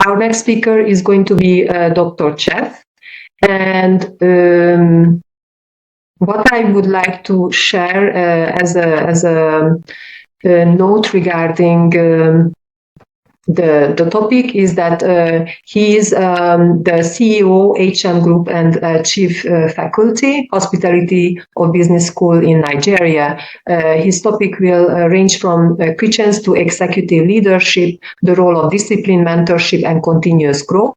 Our next speaker is going to be Dr. Chef. And what I would like to share as a note regarding the topic is that he is the CEO, HM Group, and Chief Faculty, Hospitality of Business School in Nigeria. His topic will range from kitchens to executive leadership, the role of discipline, mentorship, and continuous growth.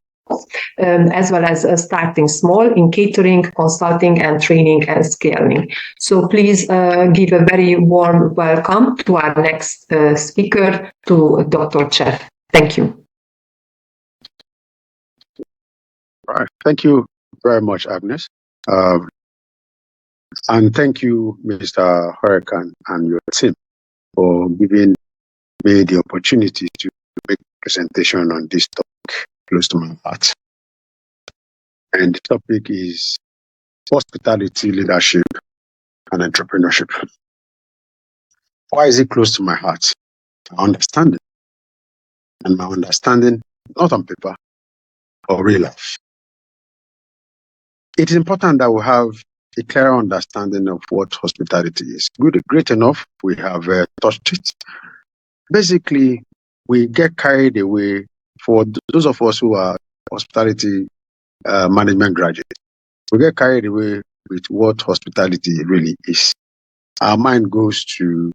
As well as starting small in catering, consulting, and training and scaling. So please give a very warm welcome to our next speaker, to Dr. Chef. Thank you. All right. Thank you very much, Agnes. And thank you, Mr. Horecan and your team for giving me the opportunity to make a presentation on this topic close to my heart. And the topic is hospitality, leadership, and entrepreneurship. Why is it close to my heart? I understand it. And my understanding, not on paper, or real life. It is important that we have a clear understanding of what hospitality is. Great enough, we have touched it. Basically, we get carried away, for those of us who are hospitality management graduates, we get carried away with what hospitality really is. Our mind goes to,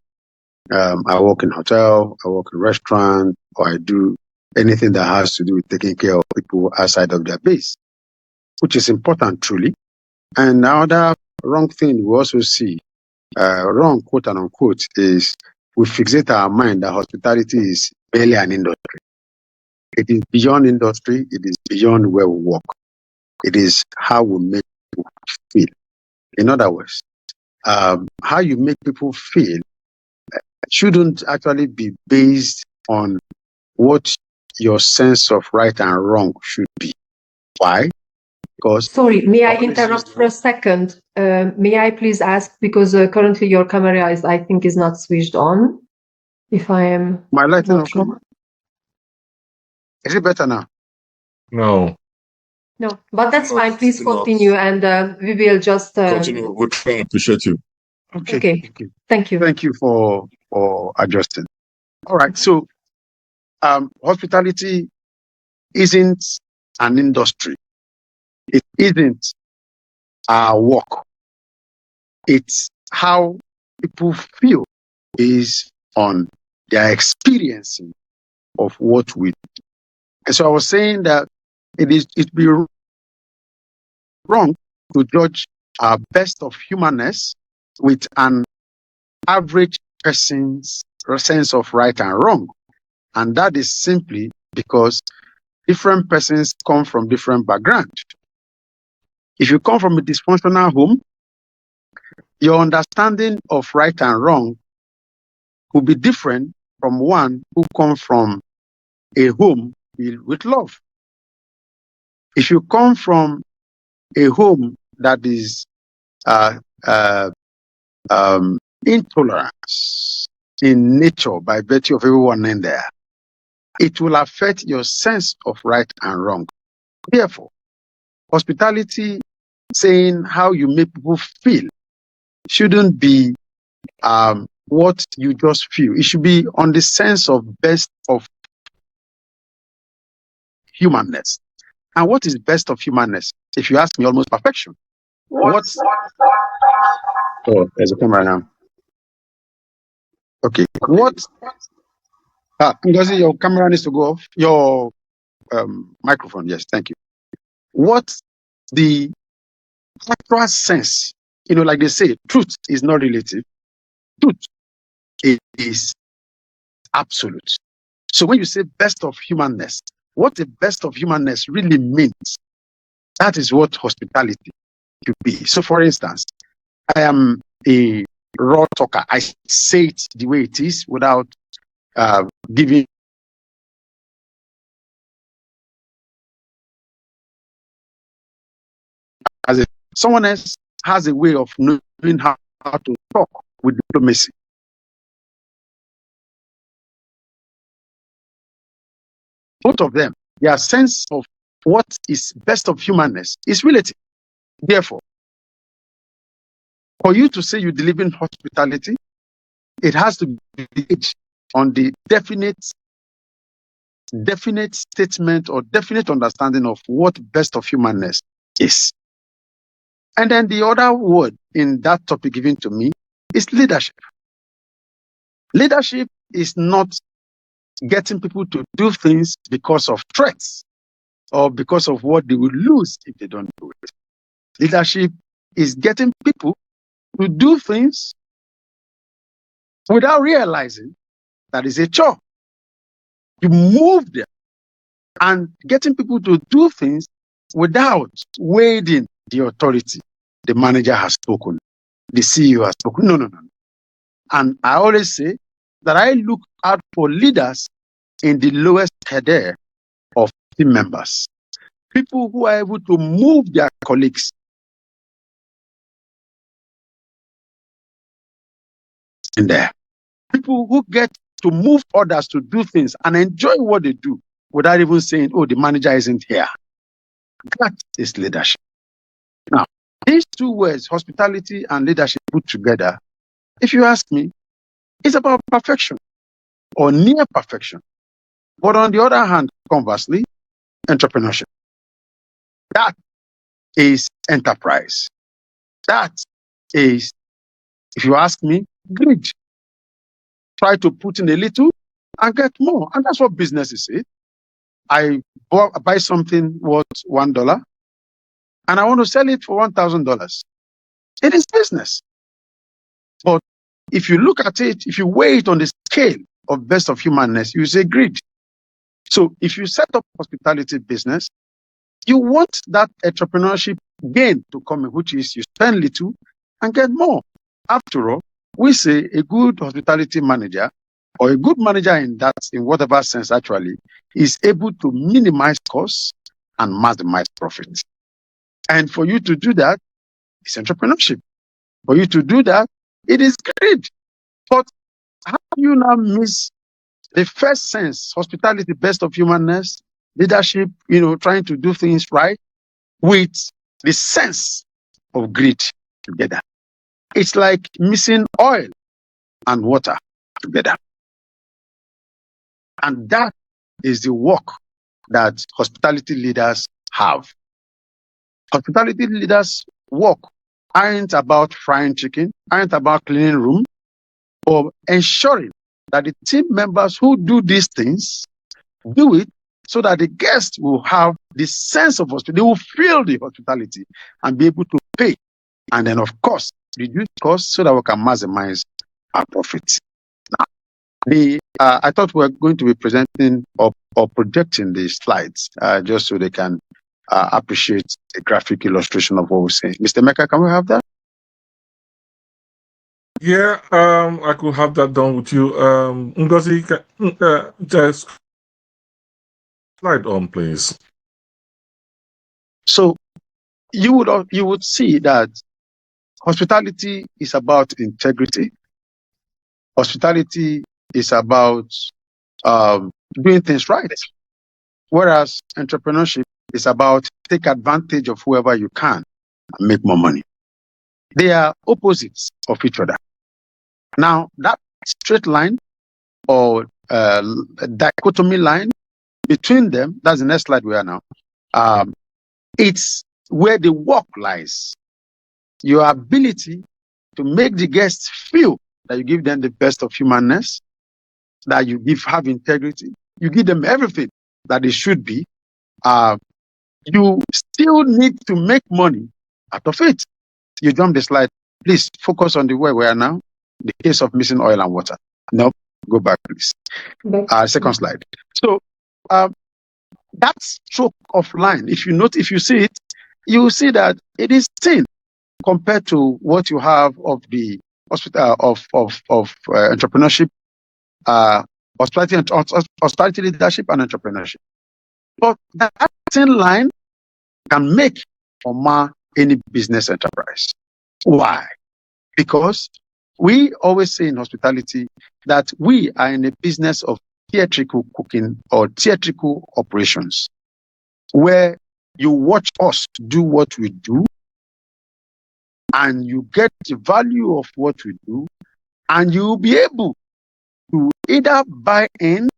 I work in hotel, I work in restaurant, or I do anything that has to do with taking care of people outside of their base, which is important truly. And another wrong thing we also see, wrong quote and unquote, is we fixate our mind that hospitality is barely an industry. It is beyond industry, it is beyond where we work. It is how we make people feel. In other words, how you make people feel shouldn't actually be based on what your sense of right and wrong should be. Why? Because... Sorry, may I interrupt for a second? May I please ask, because currently your camera is, I think, is not switched on. If I am... My light not on. Is it better now? No. No, but that's fine. Please continue, and we will just... Continue. We'll try and appreciate you. Okay. Thank you. Thank you for adjusting. All right. So, hospitality isn't an industry. It isn't our work. It's how people feel based on their experiencing of what we do. And so I was saying that it'd be wrong to judge our best of humanness with an average person's sense of right and wrong. And that is simply because different persons come from different backgrounds. If you come from a dysfunctional home, your understanding of right and wrong will be different from one who comes from a home filled with love. If you come from a home that is intolerance in nature by virtue of everyone in there, it will affect your sense of right and wrong. Therefore, hospitality, saying how you make people feel, shouldn't be what you just feel. It should be on the sense of best of humanness. And what is best of humanness? If you ask me, almost perfection. What's... Oh, there's a camera now. Okay. What? Because your camera needs to go off. Your microphone. Yes, thank you. What's the actual sense? You know, like they say, truth is not relative. Truth is absolute. So when you say best of humanness, what the best of humanness really means, that is what hospitality should be. So for instance, I am a raw talker. I say it the way it is without giving as if someone else has a way of knowing how to talk with diplomacy. Both of them their sense of what is best of humanness is relative. Therefore, for you to say you deliver in hospitality, it has to be based on the definite statement or definite understanding of what best of humanness is. And then the other word in that topic given to me is leadership. Leadership is not getting people to do things because of threats or because of what they will lose if they don't do it. Leadership is getting people to do things without realizing that is a chore. You move them and getting people to do things without wading the authority. The manager has spoken. The CEO has spoken. No. And I always say that I look out for leaders in the lowest header of team members. People who are able to move their colleagues in there. People who get to move others to do things and enjoy what they do without even saying, oh, the manager isn't here. That is leadership. Now, these two words, hospitality and leadership put together, if you ask me, it's about perfection or near perfection. But on the other hand, conversely, entrepreneurship. That is enterprise. That is, if you ask me, greed. Try to put in a little and get more. And that's what business is. I buy something worth $1 and I want to sell it for $1,000. It is business. But if you look at it, if you weigh it on the scale of best of humanness, you say greed. So if you set up hospitality business, you want that entrepreneurship gain to come in, which is you spend little and get more. After all, we say a good hospitality manager or a good manager in whatever sense actually is able to minimize costs and maximize profits. And for you to do that, it's entrepreneurship. For you to do that, it is greed. But how do you now miss the first sense, hospitality, best of humanness, leadership, trying to do things right, with the sense of greed together? It's like missing oil and water together. And that is the work that hospitality leaders have. Hospitality leaders' work aren't about frying chicken, aren't about cleaning room, or ensuring that the team members who do these things do it so that the guests will have the sense of hospitality. They will feel the hospitality and be able to pay. And then, of course, reduce costs so that we can maximize our profits. Now, I thought we were going to be presenting or projecting the slides just so they can appreciate a graphic illustration of what we're saying. Mr. Mecca, can we have that? Yeah, I could have that done with you. Ngozi, just slide on, please. So you would see that hospitality is about integrity. Hospitality is about doing things right. Whereas entrepreneurship is about take advantage of whoever you can and make more money. They are opposites of each other. Now, that straight line or dichotomy line between them, that's the next slide we are now. It's where the work lies. Your ability to make the guests feel that you give them the best of humanness, that you have integrity, you give them everything that they should be. You still need to make money out of it. You jump the slide. Please focus on the where we are now. The case of missing oil and water. No, go back, please. Second slide. So that stroke of line, if you see it, you will see that it is thin compared to what you have of the entrepreneurship, hospitality leadership and entrepreneurship. But that thin line can make or mar any business enterprise. Why? Because we always say in hospitality that we are in a business of theatrical cooking or theatrical operations. where you watch us do what we do, and you get the value of what we do, and you'll be able to either buy in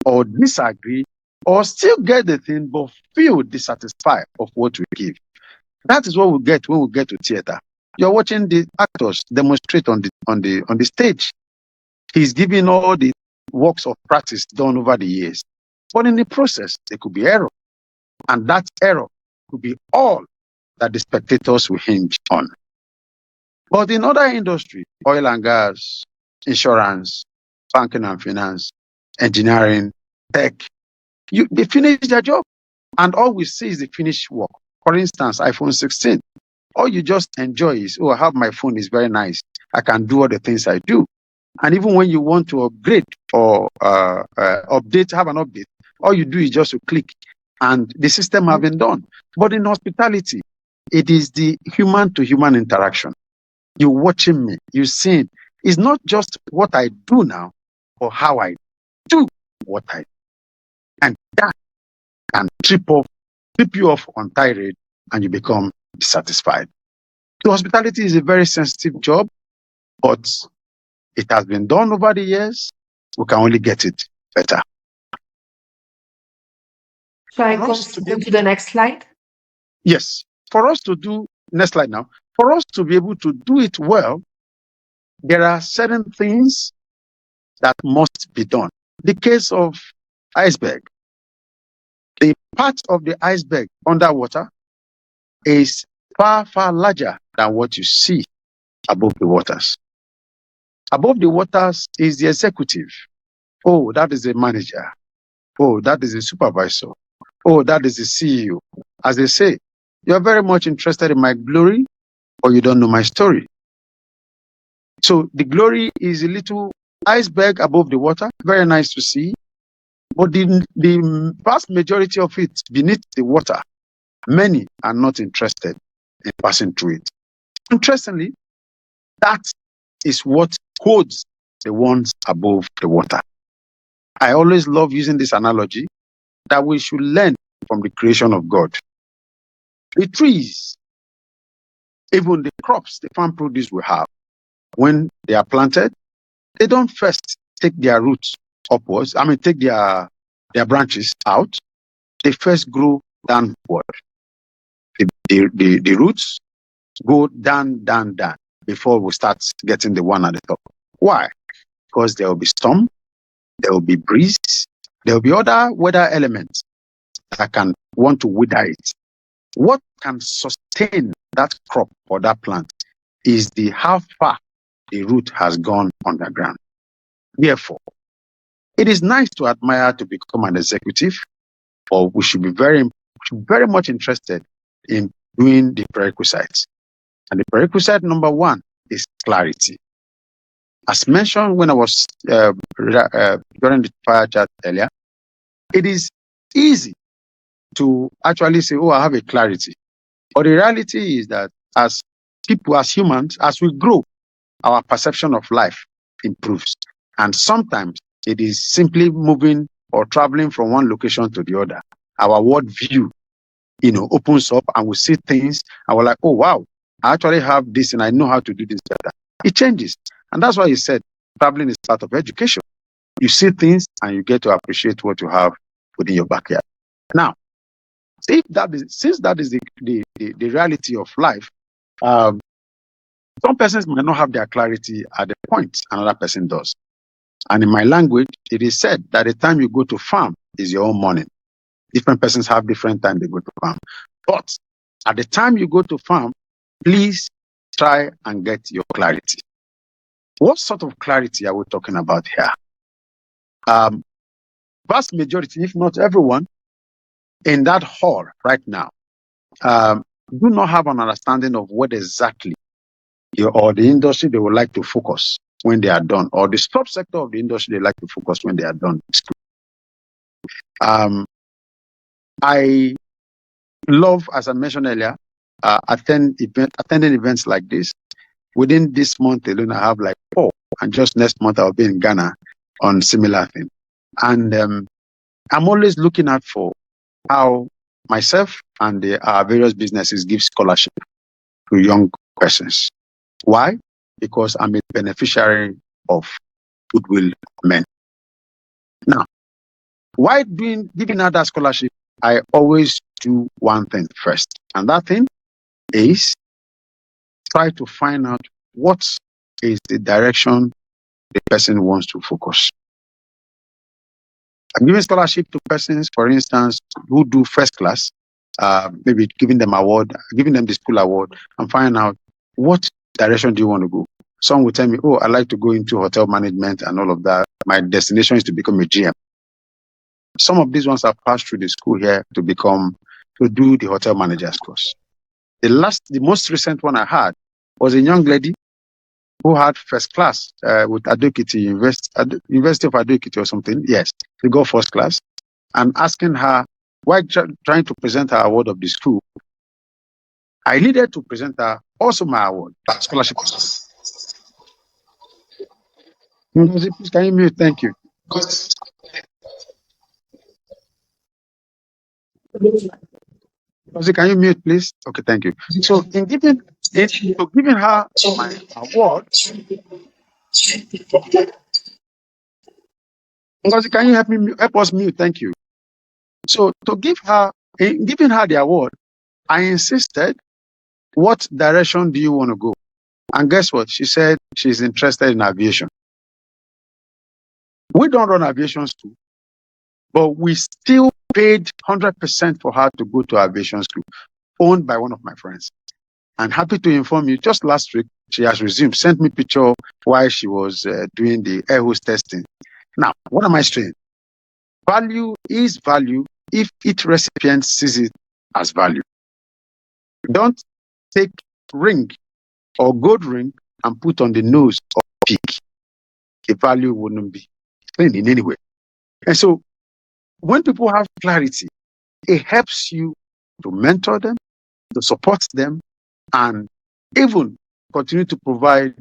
or disagree, or still get the thing but feel dissatisfied of what we give. That is what we get when we get to theater. You're watching the actors demonstrate on the stage. He's giving all the works of practice done over the years. But in the process, there could be error. And that error could be all that the spectators will hinge on. But in other industries, oil and gas, insurance, banking and finance, engineering, tech, they finish their job. And all we see is the finished work. For instance, iPhone 16. All you just enjoy is, oh, I have my phone, it's very nice. I can do all the things I do. And even when you want to upgrade or update, have an update, all you do is just to click and the system have been done. But in hospitality, it is the human to human interaction. You're watching me, you're seeing. It's not just what I do now or how I do what I do. And that can trip you off on tirade and you become dissatisfied. So hospitality is a very sensitive job, but it has been done over the years. We can only get it better. Shall I go to the next slide? Yes. For us to do, next slide now, for us to be able to do it well, there are certain things that must be done. The case of iceberg. The part of the iceberg underwater is far, far larger than what you see above the waters. Above the waters is the executive. Oh, that is the manager. Oh, that is the supervisor. Oh, that is the CEO. As they say, you're very much interested in my glory, or you don't know my story. So the glory is a little iceberg above the water, very nice to see. But the vast majority of it beneath the water, many are not interested in passing through it. Interestingly, that is what holds the ones above the water. I always love using this analogy that we should learn from the creation of God. The trees, even the crops, the farm produce we have, when they are planted, they don't first take their roots upwards. Take their branches out. They first grow downward. The roots go down before we start getting the one at the top. Why? Because there will be storm, there will be breeze, there will be other weather elements that can want to wither it. What can sustain that crop or that plant is how far the root has gone underground. Therefore, it is nice to admire to become an executive, or we should be very much interested in doing the prerequisites. And the prerequisite number one is clarity. As mentioned when I was during the fire chat earlier, it is easy to actually say, oh, I have a clarity. But the reality is that as people, as humans, as we grow, our perception of life improves. And sometimes it is simply moving or traveling from one location to the other. Our world view, opens up and we see things and we're like, oh, wow, I actually have this and I know how to do this better. It changes. And that's why he said traveling is part of education. You see things and you get to appreciate what you have within your backyard. Now, since that is the reality of life, some persons might not have their clarity at the point another person does. And in my language, it is said that the time you go to farm is your own morning. Different persons have different time they go to farm. But at the time you go to farm, please try and get your clarity. What sort of clarity are we talking about here? Vast majority, if not everyone, in that hall right now, do not have an understanding of what exactly or the industry they would like to focus when they are done, or the subsector of the industry they like to focus when they are done. I love, as I mentioned earlier, attending events like this. Within this month alone, I have like 4, and just next month I'll be in Ghana on similar thing. And I'm always looking out for how myself and our various businesses give scholarship to young persons. Why? Because I'm a beneficiary of goodwill men. Now, why giving out that scholarship? I always do one thing first, and that thing is try to find out what is the direction the person wants to focus. I'm giving scholarship to persons, for instance, who do first class, maybe giving them the school award, and find out what direction do you want to go. Some will tell me, oh, I like to go into hotel management and all of that. My destination is to become a GM. Some of these ones have passed through the school here to do the hotel manager's course. The most recent one I had was a young lady who had first class with Adokiti University of Adokiti or something. Yes, she got first class. And asking her, while trying to present her award of the school, I needed to present her also my award, scholarship. Please, can you mute? Thank you. Can you mute, please? Okay, thank you. So, in giving her my award, can you help us mute? Thank you. So, in giving her the award, I insisted, what direction do you want to go? And guess what? She said she's interested in aviation. We don't run aviation school, but we still paid 100% for her to go to aviation school, owned by one of my friends. And happy to inform you, just last week, she has resumed, sent me picture while she was doing the air host testing. Now, what am I saying? Value is value if each recipient sees it as value. Don't take ring or gold ring and put on the nose of a pig. The value wouldn't be explained in any way. And so, when people have clarity, it helps you to mentor them, to support them, and even continue to provide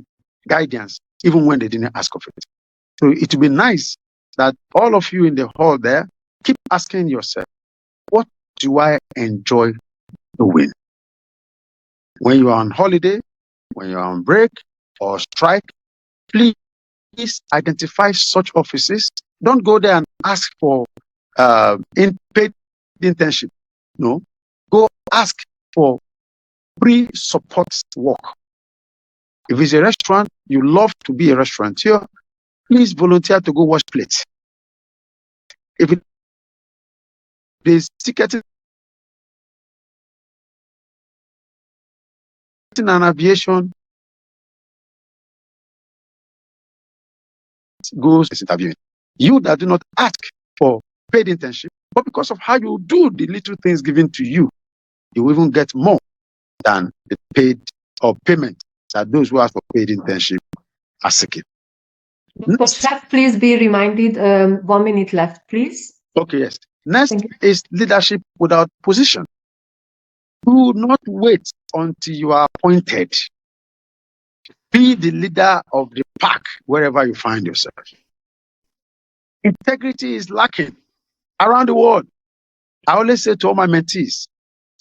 guidance, even when they didn't ask of it. So it would be nice that all of you in the hall there keep asking yourself, what do I enjoy doing? When you are on holiday, when you are on break or strike, please identify such offices. Don't go there and ask for paid internship. No, go ask for free support work. If it's a restaurant, you love to be a restaurateur, please volunteer to go wash plates. If it is ticketing and aviation, goes to interviewing. You that do not ask for paid internship, but because of how you do the little things given to you, you will even get more than the paid or payment that those who ask for paid internship are seeking. Sept, please be reminded, 1 minute left, please. Okay, yes. Next is leadership without position. Do not wait until you are appointed. Be the leader of the pack wherever you find yourself. Integrity is lacking around the world. I always say to all my mentees,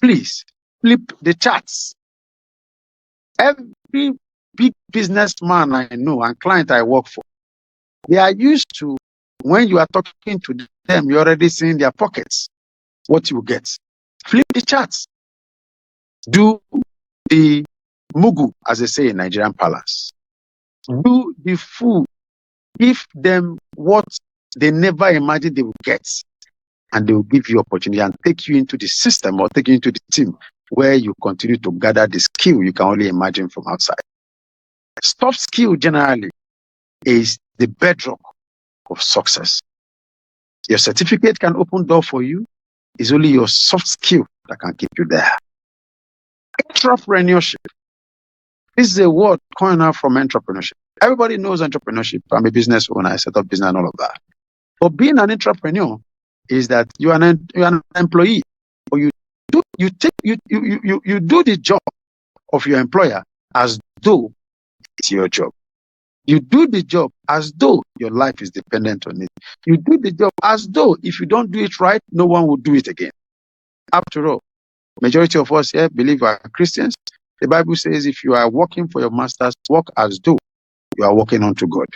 please flip the charts. Every big businessman I know and client I work for, they are used to, when you are talking to them, you're already seeing their pockets, what you get. Flip the charts. Do the mugu, as they say in Nigerian parlance. Do the food. Give them what they never imagined they would get. And they will give you opportunity and take you into the system or take you into the team where you continue to gather the skill you can only imagine from outside. Soft skill generally is the bedrock of success. Your certificate can open door for you. It's only your soft skill that can keep you there. Entrepreneurship. This is a word coined out from entrepreneurship. Everybody knows entrepreneurship. I'm a business owner. I set up business and all of that. But being an entrepreneur is that you are an employee, or you do the job of your employer as though it's your job. You do the job as though your life is dependent on it. You do the job as though if you don't do it right, no one will do it again. After all, majority of us here believe we are Christians. The Bible says if you are working for your masters, work as though you are working unto God.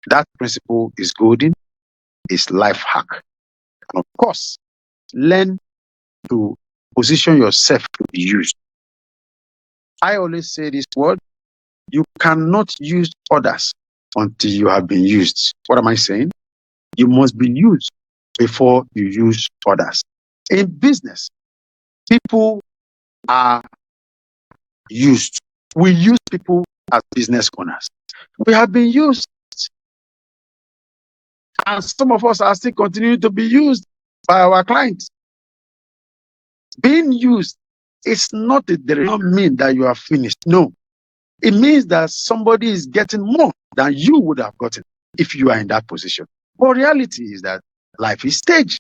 That principle is golden, is life hack. And of course, learn to position yourself to be used. I always say this word, you cannot use others until you have been used. What am I saying? You must be used before you use others. In business, people are used. We use people as business owners. We have been used. And some of us are still continuing to be used by our clients. Being used is not, it does not mean that you are finished. No. It means that somebody is getting more than you would have gotten if you are in that position. But reality is that life is staged.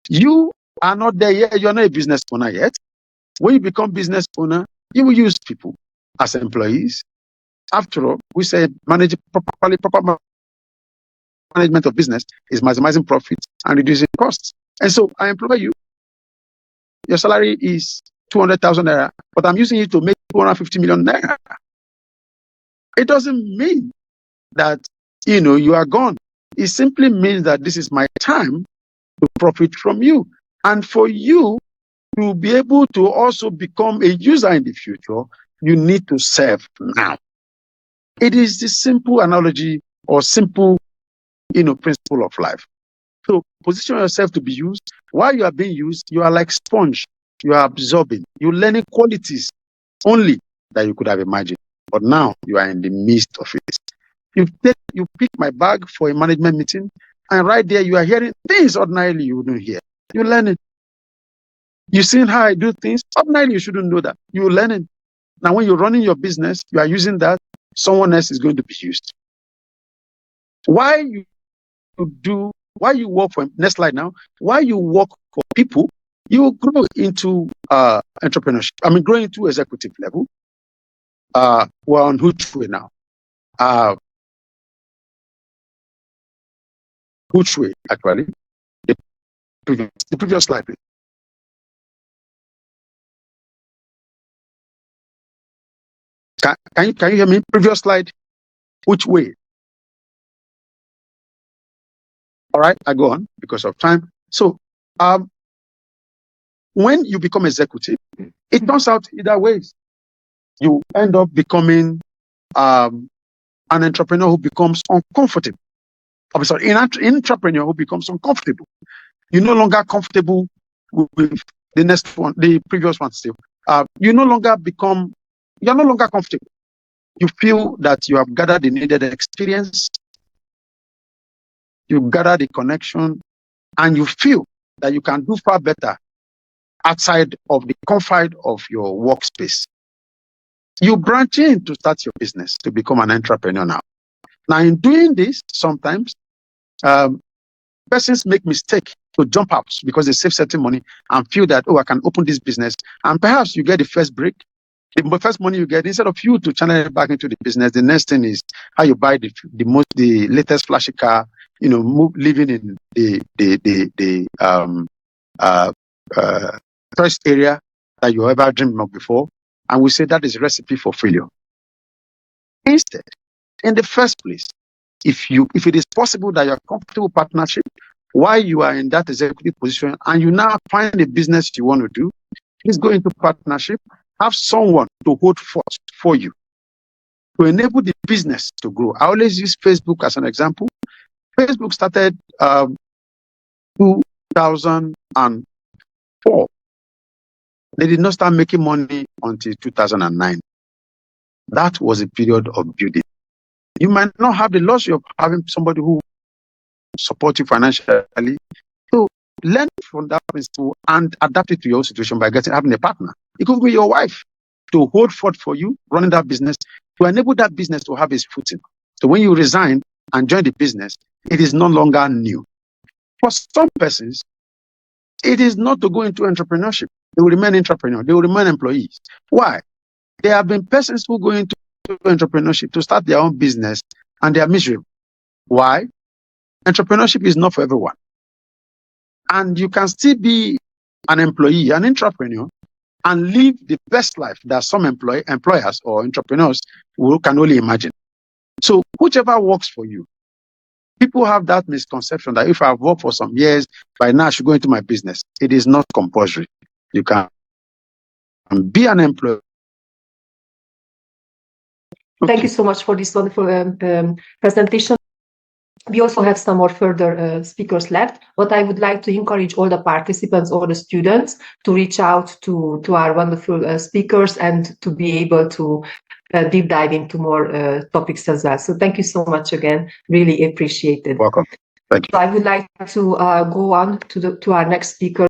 You are not there yet. You're not a business owner yet. When you become business owner, you will use people as employees. After all, we say manage properly, proper management of business is maximizing profits and reducing costs. And so I employ you. Your salary is 200,000 naira, but I'm using it to make 250 million naira. It doesn't mean that, you are gone. It simply means that this is my time to profit from you. And for you to be able to also become a user in the future, you need to serve now. It is the simple analogy or simple, principle of life. So position yourself to be used. While you are being used, you are like sponge. You are absorbing. You're learning qualities only that you could have imagined. But now you are in the midst of it. You pick my bag for a management meeting, and right there you are hearing things ordinarily you wouldn't hear. You're learning. You've seen how I do things. Ordinarily you shouldn't know that. You're learning. Now when you're running your business, you are using that. Someone else is going to be used. Why you work for, next slide now, why you work for people, you will grow into entrepreneurship. Grow into executive level. We're on which way now? Which way, actually? The previous slide, please. Can you hear me? Previous slide. Which way? All right, I go on because of time. So, when you become executive, it turns out either ways. You end up becoming an entrepreneur who becomes uncomfortable. I'm sorry, an entrepreneur who becomes uncomfortable. You're no longer comfortable with the next one, the previous one still. You're no longer comfortable. You feel that you have gathered the needed experience, you gather the connection, and you feel that you can do far better outside of the confine of your workspace. You branch in to start your business, to become an entrepreneur now. Now, in doing this, sometimes persons make mistake to jump out because they save certain money and feel that, I can open this business. And perhaps you get the first break. The first money you get, instead of you to channel it back into the business, the next thing is how you buy the latest flashy car, living in the first area that you ever dreamed of before. And we say that is a recipe for failure. Instead, in the first place, if it is possible that you're comfortable partnership while you are in that executive position and you now find a business you want to do, please go into partnership. Have someone to hold forth for you to enable the business to grow. I always use Facebook as an example. Facebook started 2004. They did not start making money until 2009. That was a period of building. You might not have the luxury of having somebody who supports you financially. So learn from that principle and adapt it to your situation by having a partner. It could be your wife to hold forth for you, running that business, to enable that business to have its footing. So when you resign and join the business, it is no longer new. For some persons, it is not to go into entrepreneurship. They will remain entrepreneurs. They will remain employees. Why? There have been persons who go into entrepreneurship to start their own business and they are miserable. Why? Entrepreneurship is not for everyone. And you can still be an employee, an entrepreneur, and live the best life that some employers or entrepreneurs can only imagine. So whichever works for you. People have that misconception that if I've worked for some years, by now I should go into my business. It is not compulsory. You can be an employee. Thank you so much for this wonderful presentation. We also have some more further speakers left, but I would like to encourage all the participants or the students to reach out to our wonderful speakers and to be able to deep dive into more topics as well. So thank you so much again. Really appreciate it. Welcome. Thank you. So I would like to go on to our next speaker.